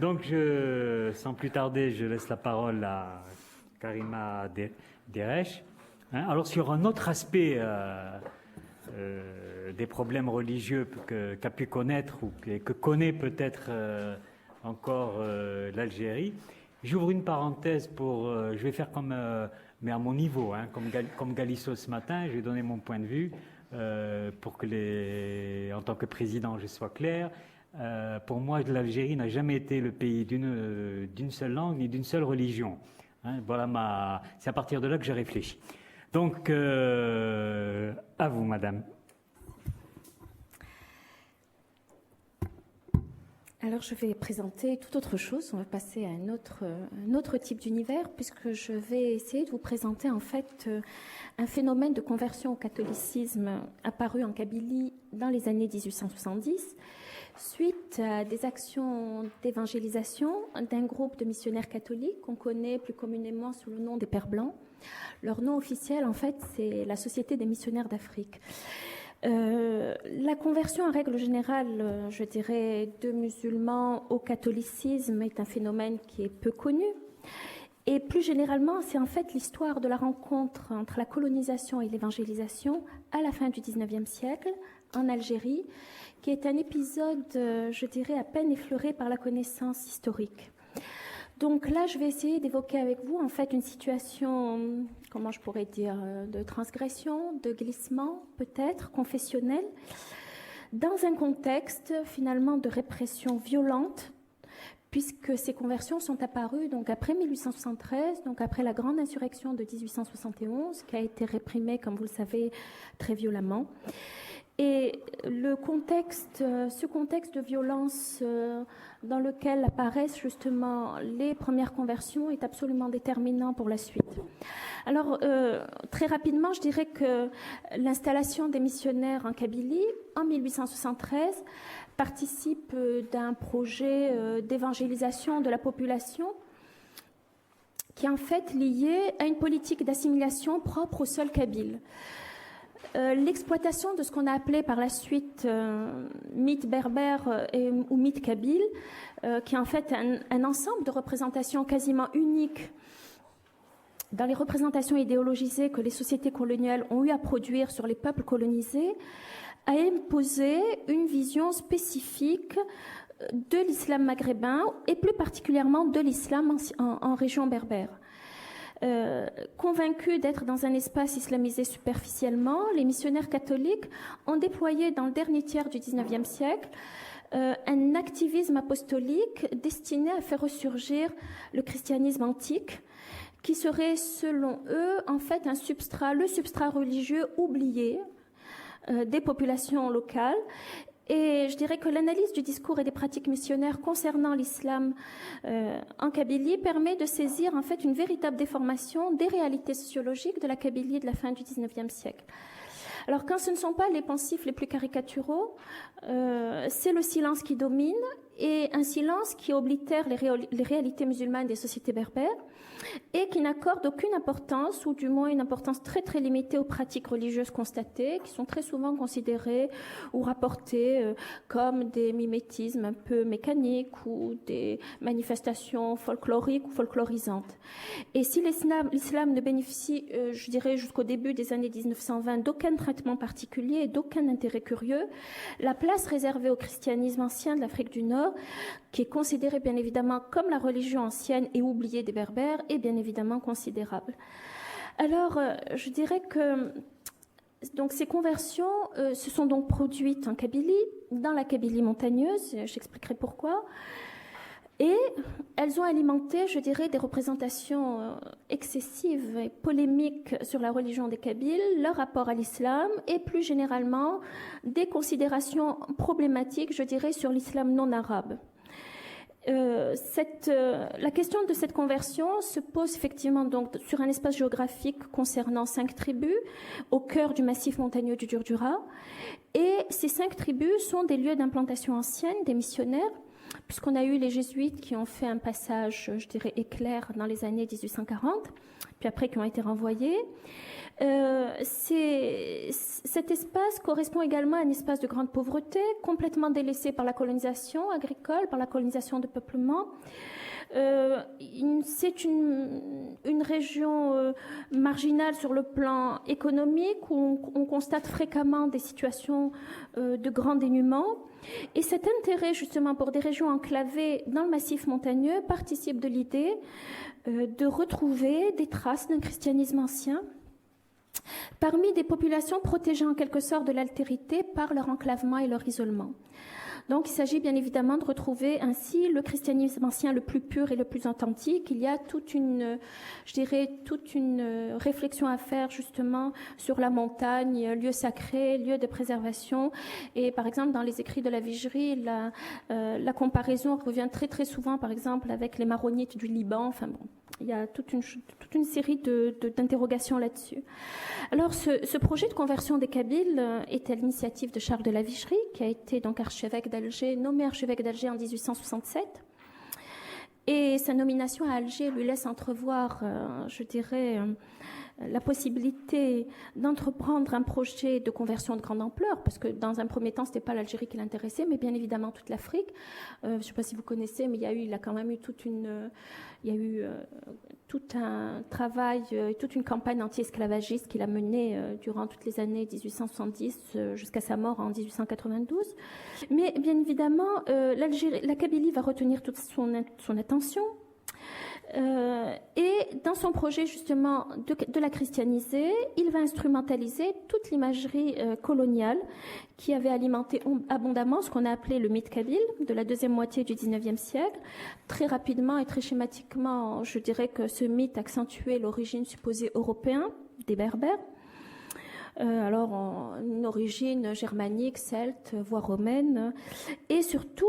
Donc, sans plus tarder, je laisse la parole à Karima Deresh. Alors, sur un autre aspect des problèmes religieux qu'a pu connaître ou que connaît peut-être encore l'Algérie, j'ouvre une parenthèse je vais faire comme, mais à mon niveau, comme Galisso ce matin, je vais donner mon point de vue pour que en tant que président, je sois clair. Pour moi, l'Algérie n'a jamais été le pays d'une seule langue ni d'une seule religion. Voilà c'est à partir de là que je réfléchis. Donc, à vous, madame. Alors, je vais présenter tout autre chose. On va passer à un autre type d'univers, puisque je vais essayer de vous présenter en fait un phénomène de conversion au catholicisme apparu en Kabylie dans les années 1870, suite à des actions d'évangélisation d'un groupe de missionnaires catholiques qu'on connaît plus communément sous le nom des Pères Blancs. Leur nom officiel, en fait, c'est la Société des missionnaires d'Afrique. La conversion, en règle générale, je dirais, de musulmans au catholicisme est un phénomène qui est peu connu. Et plus généralement, c'est en fait l'histoire de la rencontre entre la colonisation et l'évangélisation à la fin du XIXe siècle en Algérie, qui est un épisode, je dirais, à peine effleuré par la connaissance historique. Donc là, je vais essayer d'évoquer avec vous, en fait, une situation, comment je pourrais dire, de transgression, de glissement, peut-être, confessionnel, dans un contexte, finalement, de répression violente, puisque ces conversions sont apparues donc après 1873, donc après la grande insurrection de 1871, qui a été réprimée, comme vous le savez, très violemment. Et ce contexte de violence dans lequel apparaissent justement les premières conversions est absolument déterminant pour la suite. Alors, très rapidement, je dirais que l'installation des missionnaires en Kabylie, en 1873, participe d'un projet d'évangélisation de la population qui est en fait lié à une politique d'assimilation propre au sol kabyle. L'exploitation de ce qu'on a appelé par la suite mythe berbère ou mythe kabyle, qui est en fait un ensemble de représentations quasiment uniques dans les représentations idéologisées que les sociétés coloniales ont eu à produire sur les peuples colonisés, a imposé une vision spécifique de l'islam maghrébin et plus particulièrement de l'islam en région berbère. Convaincus d'être dans un espace islamisé superficiellement, les missionnaires catholiques ont déployé dans le dernier tiers du XIXe siècle un activisme apostolique destiné à faire ressurgir le christianisme antique, qui serait, selon eux, en fait le substrat religieux oublié des populations locales. Et je dirais que l'analyse du discours et des pratiques missionnaires concernant l'islam en Kabylie permet de saisir en fait une véritable déformation des réalités sociologiques de la Kabylie de la fin du XIXe siècle. Alors quand ce ne sont pas les pensifs les plus caricaturaux, c'est le silence qui domine, et un silence qui oblitère les réalités musulmanes des sociétés berbères et qui n'accorde aucune importance, ou du moins une importance très très limitée aux pratiques religieuses constatées, qui sont très souvent considérées ou rapportées comme des mimétismes un peu mécaniques ou des manifestations folkloriques ou folklorisantes. Et si l'islam ne bénéficie, je dirais jusqu'au début des années 1920, d'aucun traitement particulier et d'aucun intérêt curieux, la place réservée au christianisme ancien de l'Afrique du Nord, qui est considéré bien évidemment comme la religion ancienne et oubliée des Berbères, est bien évidemment considérable. Alors, je dirais que donc, ces conversions se sont donc produites en Kabylie, dans la Kabylie montagneuse, j'expliquerai pourquoi, et elles ont alimenté, je dirais, des représentations excessives et polémiques sur la religion des Kabyles, leur rapport à l'islam, et plus généralement des considérations problématiques, je dirais, sur l'islam non arabe. La question de cette conversion se pose effectivement donc sur un espace géographique concernant 5 tribus au cœur du massif montagneux du Durdura, et ces 5 tribus sont des lieux d'implantation ancienne des missionnaires, puisqu'on a eu les jésuites qui ont fait un passage, je dirais, éclair dans les années 1840, puis après qui ont été renvoyés. Cet espace correspond également à un espace de grande pauvreté, complètement délaissé par la colonisation agricole, par la colonisation de peuplement. C'est une région marginale sur le plan économique où on constate fréquemment des situations de grand dénuement. Et cet intérêt justement pour des régions enclavées dans le massif montagneux participe de l'idée de retrouver des traces d'un christianisme ancien parmi des populations protégées en quelque sorte de l'altérité par leur enclavement et leur isolement. Donc il s'agit bien évidemment de retrouver ainsi le christianisme ancien le plus pur et le plus authentique. Il y a toute une réflexion à faire justement sur la montagne, lieu sacré, lieu de préservation. Et par exemple dans les écrits de la Vigerie, la comparaison revient très très souvent par exemple avec les maronites du Liban. Enfin bon, il y a toute une série d'interrogations là-dessus. Alors, ce projet de conversion des Kabyles est à l'initiative de Charles de la Vigerie, qui a été donc archevêque d'Alger, nommé archevêque d'Alger en 1867. Et sa nomination à Alger lui laisse entrevoir, je dirais, la possibilité d'entreprendre un projet de conversion de grande ampleur, parce que dans un premier temps, ce n'était pas l'Algérie qui l'intéressait, mais bien évidemment toute l'Afrique. Je ne sais pas si vous connaissez, mais il a quand même eu tout un travail, toute une campagne anti-esclavagiste qu'il a menée durant toutes les années 1870 jusqu'à sa mort en 1892. Mais bien évidemment, la Kabylie va retenir toute son attention. Et dans son projet justement de la christianiser, il va instrumentaliser toute l'imagerie coloniale qui avait alimenté abondamment ce qu'on a appelé le mythe kabyle de la deuxième moitié du XIXe siècle. Très rapidement et très schématiquement, je dirais que ce mythe accentuait l'origine supposée européenne des Berbères. Alors une origine germanique, celte, voire romaine, et surtout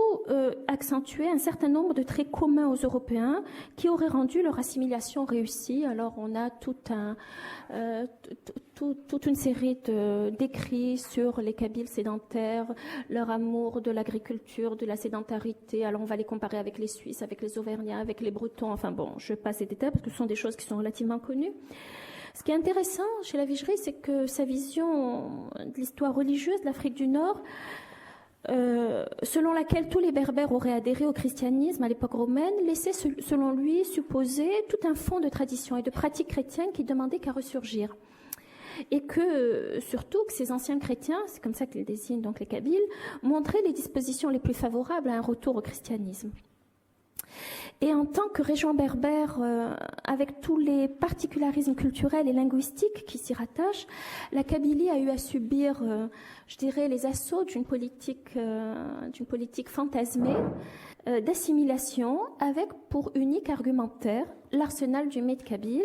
accentuer un certain nombre de traits communs aux Européens qui auraient rendu leur assimilation réussie. Alors on a toute une série d'écrits sur les Kabyles sédentaires, leur amour de l'agriculture, de la sédentarité. Alors on va les comparer avec les Suisses, avec les Auvergnats, avec les Bretons. Enfin bon, je passe ces détails parce que ce sont des choses qui sont relativement connues. Ce qui est intéressant chez la Vigerie, c'est que sa vision de l'histoire religieuse de l'Afrique du Nord, selon laquelle tous les Berbères auraient adhéré au christianisme à l'époque romaine, laissait, selon lui, supposer tout un fond de traditions et de pratiques chrétiennes qui demandaient qu'à ressurgir. Et que, surtout, que ces anciens chrétiens, c'est comme ça qu'ils désignent donc les Kabyles, montraient les dispositions les plus favorables à un retour au christianisme. Et en tant que région berbère, avec tous les particularismes culturels et linguistiques qui s'y rattachent, la Kabylie a eu à subir, je dirais, les assauts d'une politique fantasmée d'assimilation, avec pour unique argumentaire l'arsenal du mythe kabyle.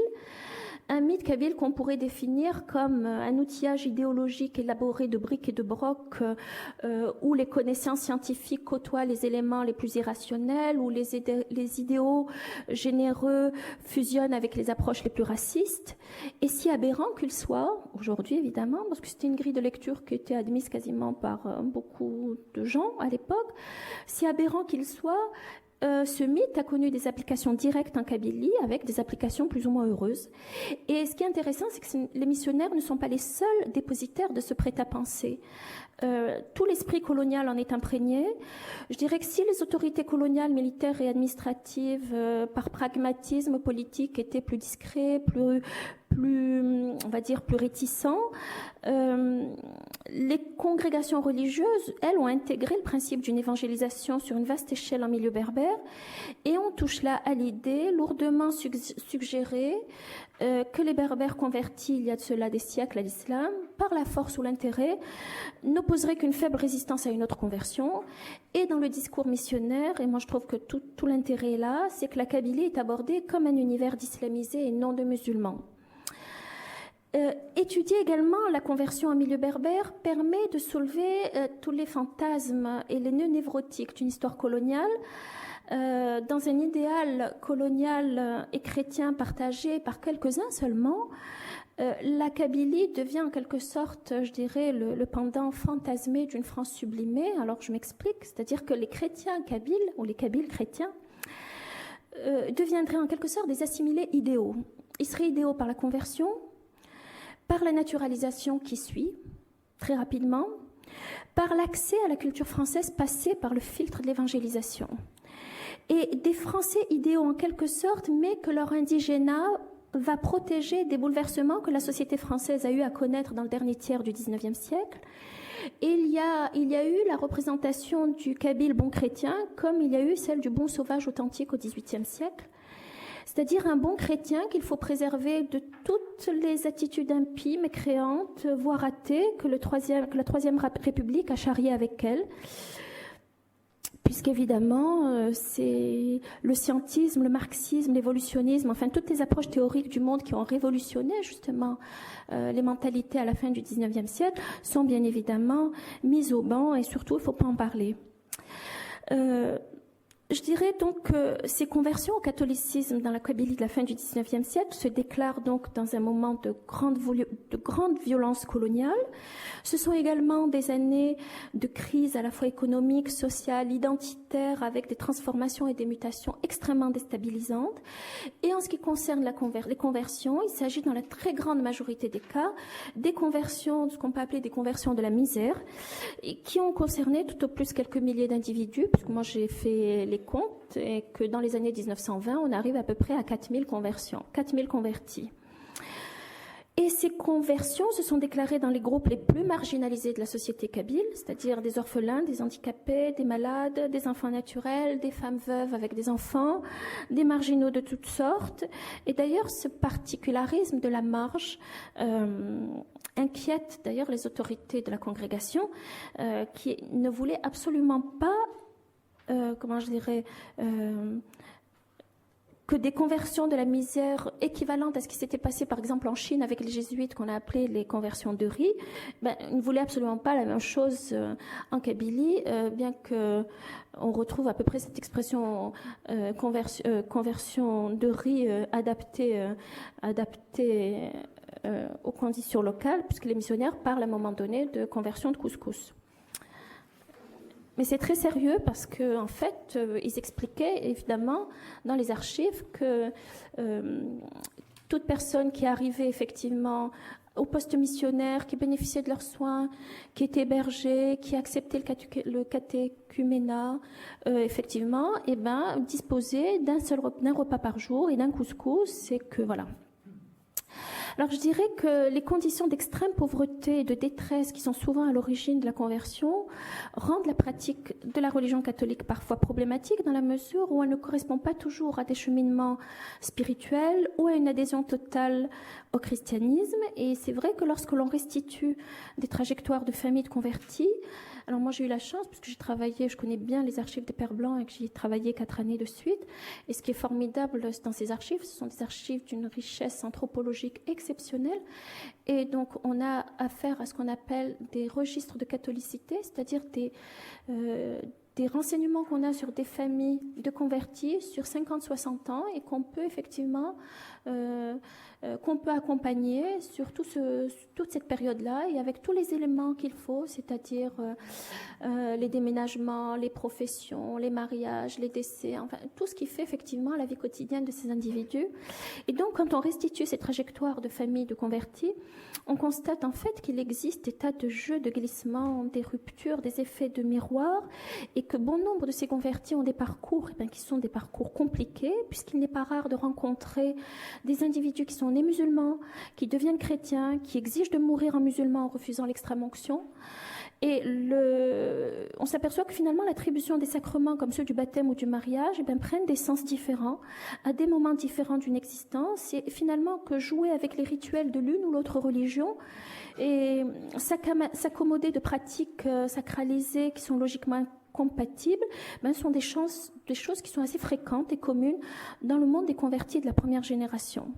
Un mythe kabyle qu'on pourrait définir comme un outillage idéologique élaboré de briques et de brocs où les connaissances scientifiques côtoient les éléments les plus irrationnels, où les idéaux généreux fusionnent avec les approches les plus racistes. Et si aberrant qu'il soit, aujourd'hui évidemment, parce que c'était une grille de lecture qui était admise quasiment par beaucoup de gens à l'époque, si aberrant qu'il soit, ce mythe a connu des applications directes en Kabylie avec des applications plus ou moins heureuses. Et ce qui est intéressant, c'est que les missionnaires ne sont pas les seuls dépositaires de ce prêt-à-penser. Tout l'esprit colonial en est imprégné. Je dirais que si les autorités coloniales, militaires et administratives, par pragmatisme politique, étaient plus discrets, plus on va dire, plus réticents, les congrégations religieuses, elles, ont intégré le principe d'une évangélisation sur une vaste échelle en milieu berbère, et on touche là à l'idée lourdement suggérée que les Berbères convertis il y a de cela des siècles à l'islam, par la force ou l'intérêt, n'opposeraient qu'une faible résistance à une autre conversion. Et dans le discours missionnaire, et moi je trouve que tout l'intérêt est là, c'est que la Kabylie est abordée comme un univers d'islamisés et non de musulmans. Étudier également la conversion en milieu berbère permet de soulever tous les fantasmes et les nœuds névrotiques d'une histoire coloniale. Dans un idéal colonial et chrétien partagé par quelques-uns seulement, la Kabylie devient en quelque sorte, je dirais, le pendant fantasmé d'une France sublimée. Alors je m'explique, c'est-à-dire que les chrétiens kabyles, ou les Kabyles chrétiens, deviendraient en quelque sorte des assimilés idéaux. Ils seraient idéaux par la conversion, par la naturalisation qui suit, très rapidement, par l'accès à la culture française passée par le filtre de l'évangélisation. Et des Français idéaux en quelque sorte, mais que leur indigénat va protéger des bouleversements que la société française a eu à connaître dans le dernier tiers du XIXe siècle. Et il y a eu la représentation du Kabyle bon chrétien comme il y a eu celle du bon sauvage authentique au XVIIIe siècle. C'est-à-dire un bon chrétien qu'il faut préserver de toutes les attitudes impies, mécréantes, voire athées, que la Troisième République a charrié avec elle. Puisqu'évidemment, c'est le scientisme, le marxisme, l'évolutionnisme, enfin toutes les approches théoriques du monde qui ont révolutionné justement les mentalités à la fin du XIXe siècle sont bien évidemment mises au banc et surtout, il ne faut pas en parler. Je dirais donc que ces conversions au catholicisme dans la Kabylie de la fin du XIXe siècle se déclarent donc dans un moment de grande violence coloniale. Ce sont également des années de crise à la fois économique, sociale, identitaire, avec des transformations et des mutations extrêmement déstabilisantes. Et en ce qui concerne les conversions, il s'agit dans la très grande majorité des cas des conversions, ce qu'on peut appeler des conversions de la misère, et qui ont concerné tout au plus quelques milliers d'individus, puisque moi j'ai fait les comptes, et que dans les années 1920, on arrive à peu près à 4000 conversions, 4000 convertis. Et ces conversions se sont déclarées dans les groupes les plus marginalisés de la société kabyle, c'est-à-dire des orphelins, des handicapés, des malades, des enfants naturels, des femmes veuves avec des enfants, des marginaux de toutes sortes. Et d'ailleurs, ce particularisme de la marge inquiète d'ailleurs les autorités de la congrégation qui ne voulaient absolument pas que des conversions de la misère équivalentes à ce qui s'était passé par exemple en Chine avec les jésuites qu'on a appelé les conversions de riz, ils ne voulaient absolument pas la même chose en Kabylie, bien qu'on retrouve à peu près cette expression conversion de riz adaptée aux conditions locales, puisque les missionnaires parlent à un moment donné de conversion de couscous. Mais c'est très sérieux parce qu'en fait, ils expliquaient évidemment dans les archives que toute personne qui arrivait effectivement au poste missionnaire, qui bénéficiait de leurs soins, qui était hébergée, qui acceptait le catéchuménat, effectivement, disposait d'un repas par jour et d'un couscous. C'est que voilà. Alors je dirais que les conditions d'extrême pauvreté et de détresse qui sont souvent à l'origine de la conversion rendent la pratique de la religion catholique parfois problématique dans la mesure où elle ne correspond pas toujours à des cheminements spirituels ou à une adhésion totale au christianisme. Et c'est vrai que lorsque l'on restitue des trajectoires de familles de convertis, alors moi j'ai eu la chance, parce que je connais bien les archives des Pères Blancs et que j'y ai travaillé 4 années de suite. Et ce qui est formidable dans ces archives, ce sont des archives d'une richesse anthropologique exceptionnelle. Et donc on a affaire à ce qu'on appelle des registres de catholicité, c'est-à-dire des renseignements qu'on a sur des familles de convertis sur 50-60 ans et qu'on peut effectivement accompagner sur toute cette période-là et avec tous les éléments qu'il faut, c'est-à-dire les déménagements, les professions, les mariages, les décès, enfin tout ce qui fait effectivement la vie quotidienne de ces individus. Et donc quand on restitue ces trajectoires de familles de convertis, on constate en fait qu'il existe des tas de jeux de glissement, des ruptures, des effets de miroir, et que bon nombre de ces convertis ont des parcours qui sont des parcours compliqués, puisqu'il n'est pas rare de rencontrer des individus qui sont nés musulmans, qui deviennent chrétiens, qui exigent de mourir en musulman en refusant l'extrême-onction. Et on s'aperçoit que finalement l'attribution des sacrements comme ceux du baptême ou du mariage prennent des sens différents, à des moments différents d'une existence, et finalement que jouer avec les rituels de l'une ou l'autre religion et s'accommoder de pratiques sacralisées qui sont logiquement compatibles, sont des choses qui sont assez fréquentes et communes dans le monde des convertis de la première génération.